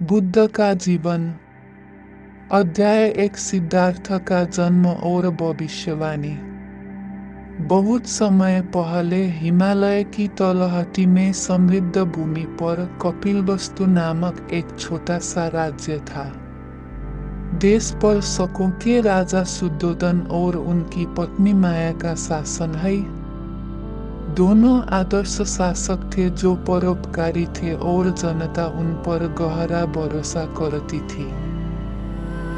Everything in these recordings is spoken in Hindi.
बुद्ध का जीवन। अध्याय 1। सिद्धार्थ का जन्म और भविष्यवाणी। बहुत समय पहले हिमालय की तलहटी में समृद्ध भूमि पर कपिलवस्तु नामक एक छोटा सा राज्य था। देश पर शकों के राजा शुद्धोधन और उनकी पत्नी माया का शासन है। दोनों आदर्श शासक थे जो परोपकारी थे और जनता उन पर गहरा भरोसा करती थी।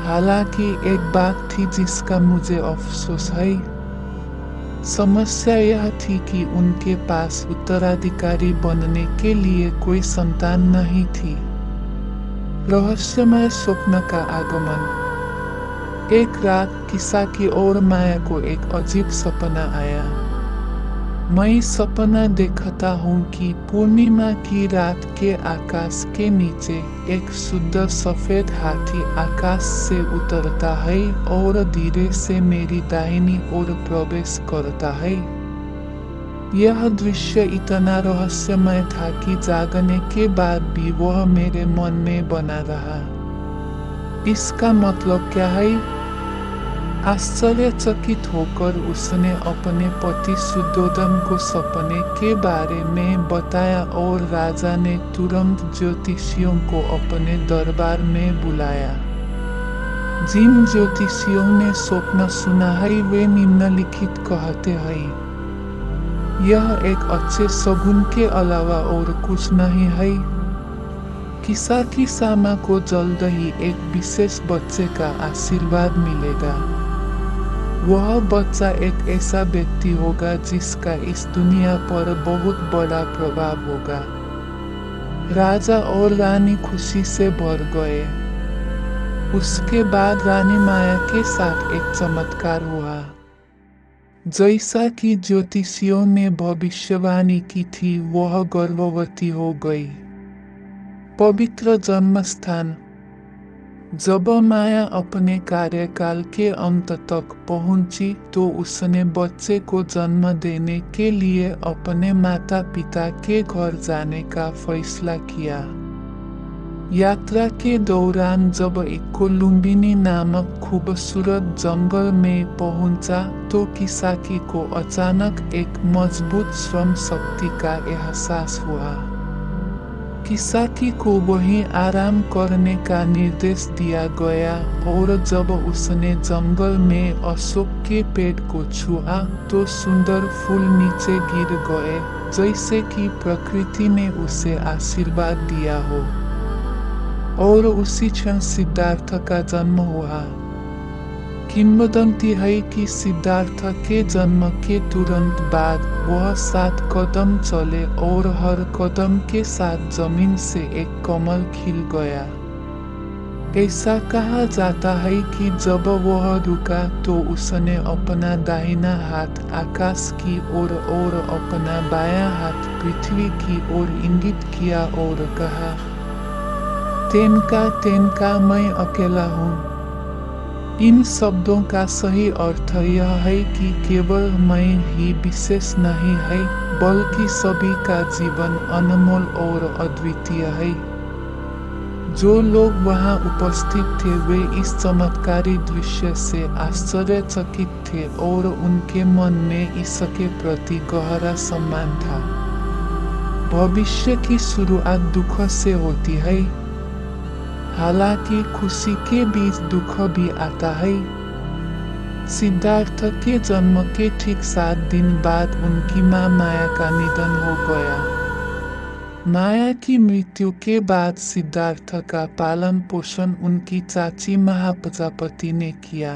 हालांकि एक बात थी जिसका मुझे अफसोस है। समस्या यह थी कि उनके पास उत्तराधिकारी बनने के लिए कोई संतान नहीं थी। रहस्यमय स्वप्न का आगमन। एक रात किसाकी और माया को एक अजीब सपना आया। मैं सपना देखता हूँ कि पूर्णिमा की रात के आकाश के नीचे एक शुद्ध सफेद हाथी आकाश से उतरता है और धीरे से मेरी दाहिनी ओर प्रवेश करता है। यह दृश्य इतना रहस्यमय था कि जागने के बाद भी वह मेरे मन में बना रहा। इसका मतलब क्या है? आश्चर्यचकित होकर उसने अपने पति शुद्धोधन को सपने के बारे में बताया और राजा ने तुरंत ज्योतिषियों को अपने दरबार में बुलाया। जिन ज्योतिषियों ने स्वप्न सुना है वे निम्नलिखित कहते हैं। यह एक अच्छे शगुन के अलावा और कुछ नहीं है। किसाकी सामा को जल्द ही एक विशेष बच्चे का आशीर्वाद मिलेगा। वह बच्चा एक ऐसा व्यक्ति होगा जिसका इस दुनिया पर बहुत बड़ा प्रभाव होगा। राजा और रानी खुशी से भर गए। उसके बाद रानी माया के साथ एक चमत्कार हुआ। जैसा कि ज्योतिषियों ने भविष्यवाणी की थी, वह गर्भवती हो गई। पवित्र जन्मस्थान। जब माया अपने कार्यकाल के अंत तक पहुंची तो उसने बच्चे को जन्म देने के लिए अपने माता पिता के घर जाने का फैसला किया। यात्रा के दौरान जब एक लुम्बिनी नामक खूबसूरत जंगल में पहुंचा तो किसाकी को अचानक एक मजबूत श्रम शक्ति का एहसास हुआ। किसाकी को वहीं आराम करने का निर्देश दिया गया और जब उसने जंगल में अशोक के पेड़ को छुआ तो सुंदर फूल नीचे गिर गए, जैसे कि प्रकृति ने उसे आशीर्वाद दिया हो। और उसी क्षण सिद्धार्थ का जन्म हुआ। किंवदंती है कि सिद्धार्थ के जन्म के तुरंत बाद वह 7 कदम चले और हर कदम के साथ जमीन से एक कमल खिल गया। ऐसा कहा जाता है कि जब वह रुका तो उसने अपना दाहिना हाथ आकाश की ओर और अपना बायां हाथ पृथ्वी की ओर इंगित किया और कहा, तेनका तेनका मैं अकेला हूँ। इन शब्दों का सही अर्थ यह है कि केवल मैं ही विशेष नहीं है, बल्कि सभी का जीवन अनमोल और अद्वितीय है। जो लोग वहां उपस्थित थे वे इस चमत्कारी दृश्य से आश्चर्यचकित थे और उनके मन में इसके प्रति गहरा सम्मान था। भविष्य की शुरुआत दुख से होती है। हालांकि खुशी के बीच दुख भी आता है। सिद्धार्थ के जन्म के ठीक 7 दिन बाद उनकी मां माया का निधन हो गया। माया की मृत्यु के बाद सिद्धार्थ का पालन पोषण उनकी चाची महाप्रजापति ने किया।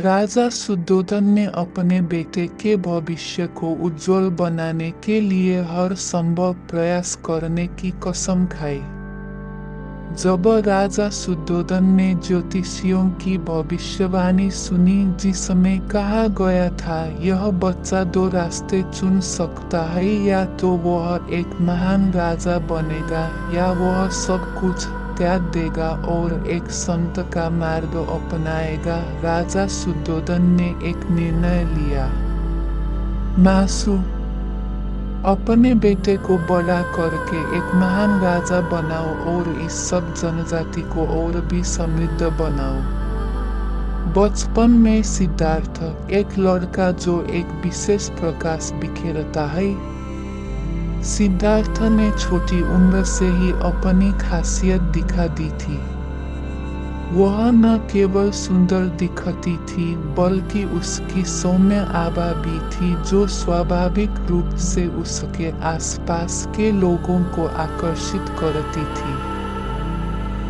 राजा शुद्धोधन ने अपने बेटे के भविष्य को उज्जवल बनाने के लिए हर संभव प्रयास करने की कसम खाई। जब राजा शुद्धोधन ने ज्योतिषियों की भविष्यवाणी सुनी जिसमें कहा गया था यह बच्चा 2 रास्ते चुन सकता है, या तो वह एक महान राजा बनेगा या वह सब कुछ त्याग देगा और एक संत का मार्ग अपनाएगा, राजा शुद्धोधन ने एक निर्णय लिया। मासु। अपने बेटे को बड़ा करके एक महान राजा बनाओ और इस सब जनजाति को और भी समृद्ध बनाओ। बचपन में सिद्धार्थ एक लड़का जो एक विशेष प्रकाश बिखेरता है। सिद्धार्थ ने छोटी उम्र से ही अपनी खासियत दिखा दी थी। वह न केवल सुंदर दिखती थी बल्कि उसकी सौम्य आभा भी थी जो स्वाभाविक रूप से उसके आसपास के लोगों को आकर्षित करती थी।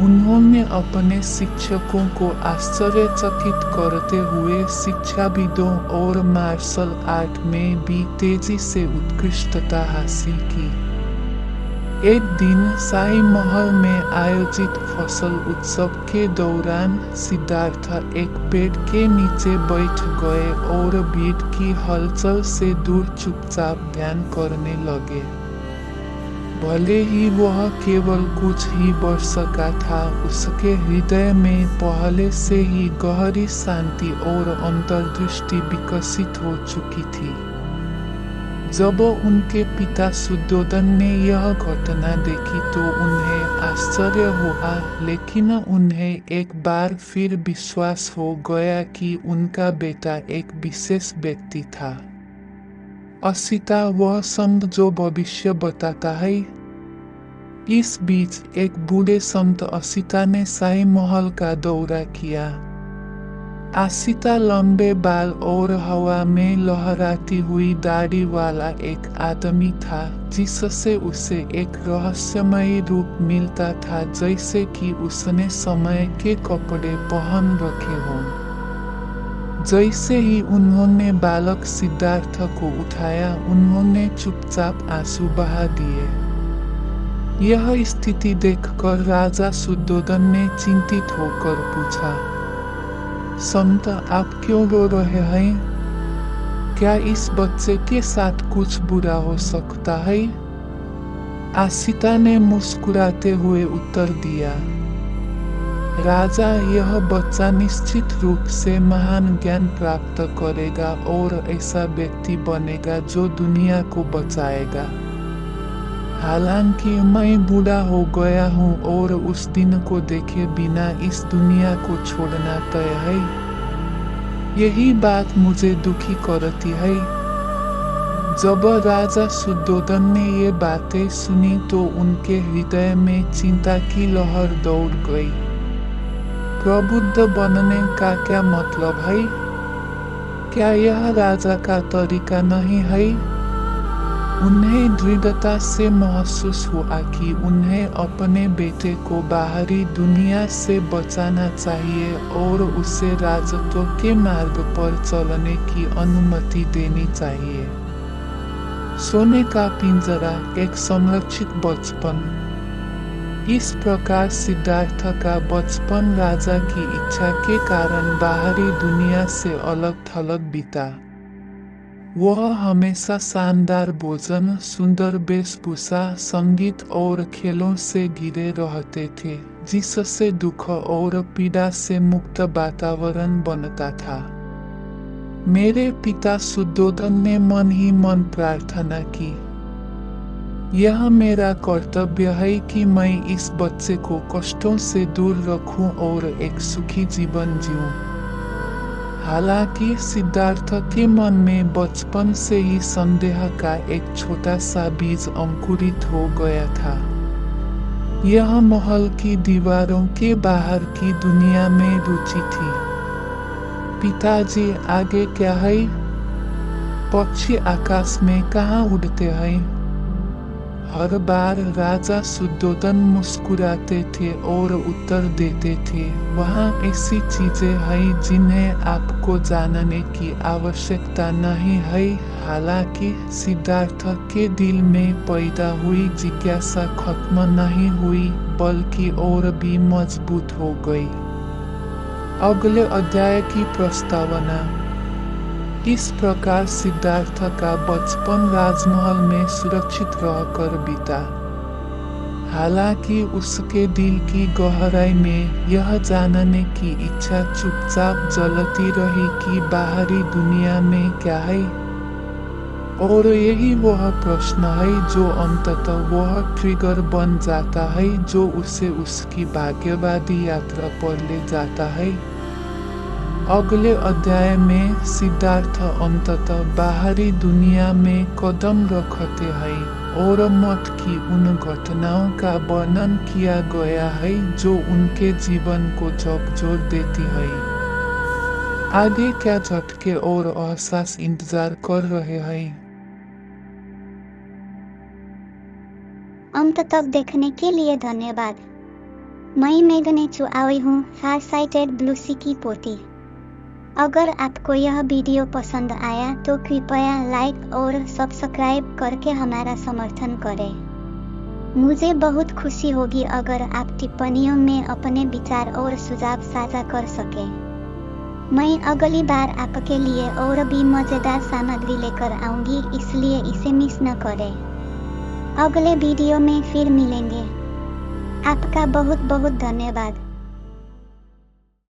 उन्होंने अपने शिक्षकों को आश्चर्यचकित करते हुए शिक्षाविदों और मार्शल आर्ट में भी तेजी से उत्कृष्टता हासिल की। एक दिन शाही महल में आयोजित फसल उत्सव के दौरान सिद्धार्थ एक पेड़ के नीचे बैठ गए और भीड़ की हलचल से दूर चुपचाप ध्यान करने लगे। भले ही वह केवल कुछ ही वर्ष का था, उसके हृदय में पहले से ही गहरी शांति और अंतर्दृष्टि विकसित हो चुकी थी। जब उनके पिता शुद्धोधन ने यह घटना देखी तो उन्हें आश्चर्य हुआ, लेकिन उन्हें एक बार फिर विश्वास हो गया कि उनका बेटा एक विशेष व्यक्ति था। असिता वह संत जो भविष्य बताता है। इस बीच एक बूढ़े संत असिता ने शाही महल का दौरा किया। आसिता लंबे बाल और हवा में लहराती हुई दाढ़ी वाला एक आदमी था जिससे उसे एक रहस्यमयी रूप मिलता था, जैसे कि उसने समय के कपड़े पहन रखे हों। जैसे ही उन्होंने बालक सिद्धार्थ को उठाया, उन्होंने चुपचाप आंसू बहा दिए। यह स्थिति देखकर राजा शुद्धोधन ने चिंतित होकर पूछा, संत आप क्यों रो रहे हैं? क्या इस बच्चे के साथ कुछ बुरा हो सकता है? आसिता ने मुस्कुराते हुए उत्तर दिया, राजा यह बच्चा निश्चित रूप से महान ज्ञान प्राप्त करेगा और ऐसा व्यक्ति बनेगा जो दुनिया को बचाएगा। हालांकि मैं बूढ़ा हो गया हूँ और उस दिन को देखे बिना इस दुनिया को छोड़ना तय है। यही बात मुझे दुखी करती है। जब राजा शुद्धोधन ने ये बातें सुनी तो उनके हृदय में चिंता की लहर दौड़ गई। प्रबुद्ध बनने का क्या मतलब है? क्या यह राजा का तरीका नहीं है? उन्हें दृढ़ता से महसूस हुआ कि उन्हें अपने बेटे को बाहरी दुनिया से बचाना चाहिए और उसे राजत्व के मार्ग पर चलने की अनुमति देनी चाहिए। सोने का पिंजरा, एक संरक्षित बचपन। इस प्रकार सिद्धार्थ का बचपन राजा की इच्छा के कारण बाहरी दुनिया से अलग थलग बीता। वह हमेशा शानदार भोजन, सुंदर वेशभूषा, संगीत और खेलों से घिरे रहते थे, जिससे दुख और पीड़ा से मुक्त वातावरण बनता था। मेरे पिता शुद्धोधन ने मन ही मन प्रार्थना की, यह मेरा कर्तव्य है कि मैं इस बच्चे को कष्टों से दूर रखूं और एक सुखी जीवन जीऊं। हालांकि सिद्धार्थ के मन में बचपन से ही संदेह का एक छोटा सा बीज अंकुरित हो गया था। यह महल की दीवारों के बाहर की दुनिया में रुचि थी। पिताजी, आगे क्या है? पक्षी आकाश में कहाँ उड़ते हैं? हर बार राजा शुद्धोधन मुस्कुराते थे और उत्तर देते थे, वहाँ ऐसी चीजें हैं जिन्हें आपको जानने की आवश्यकता नहीं है। हालांकि सिद्धार्थ के दिल में पैदा हुई जिज्ञासा खत्म नहीं हुई बल्कि और भी मजबूत हो गई। अगले अध्याय की प्रस्तावना। इस प्रकार सिद्धार्थ का बचपन राजमहल में सुरक्षित रहकर बीता। हालांकि उसके दिल की गहराई में यह जानने की इच्छा चुपचाप जलती रही कि बाहरी दुनिया में क्या है। और यही वह प्रश्न है जो अंततः वह ट्रिगर बन जाता है जो उसे उसकी भाग्यवादी यात्रा पर ले जाता है। अगले अध्याय में सिद्धार्थ अंततः बाहरी दुनिया में कदम रखते हैं और मौत की उन घटनाओं का वर्णन किया गया है जो उनके जीवन को झकझोर देती है। आगे क्या झटके और एहसास इंतजार कर रहे हैं? अंत तक देखने के लिए धन्यवाद। मैं मेघने चुआई हूँ, फार साइटेड ब्लूसी की पोती। अगर आपको यह वीडियो पसंद आया तो कृपया लाइक और सब्सक्राइब करके हमारा समर्थन करें। मुझे बहुत खुशी होगी अगर आप टिप्पणियों में अपने विचार और सुझाव साझा कर सकें। मैं अगली बार आपके लिए और भी मज़ेदार सामग्री लेकर आऊँगी, इसलिए इसे मिस न करें। अगले वीडियो में फिर मिलेंगे। आपका बहुत बहुत धन्यवाद।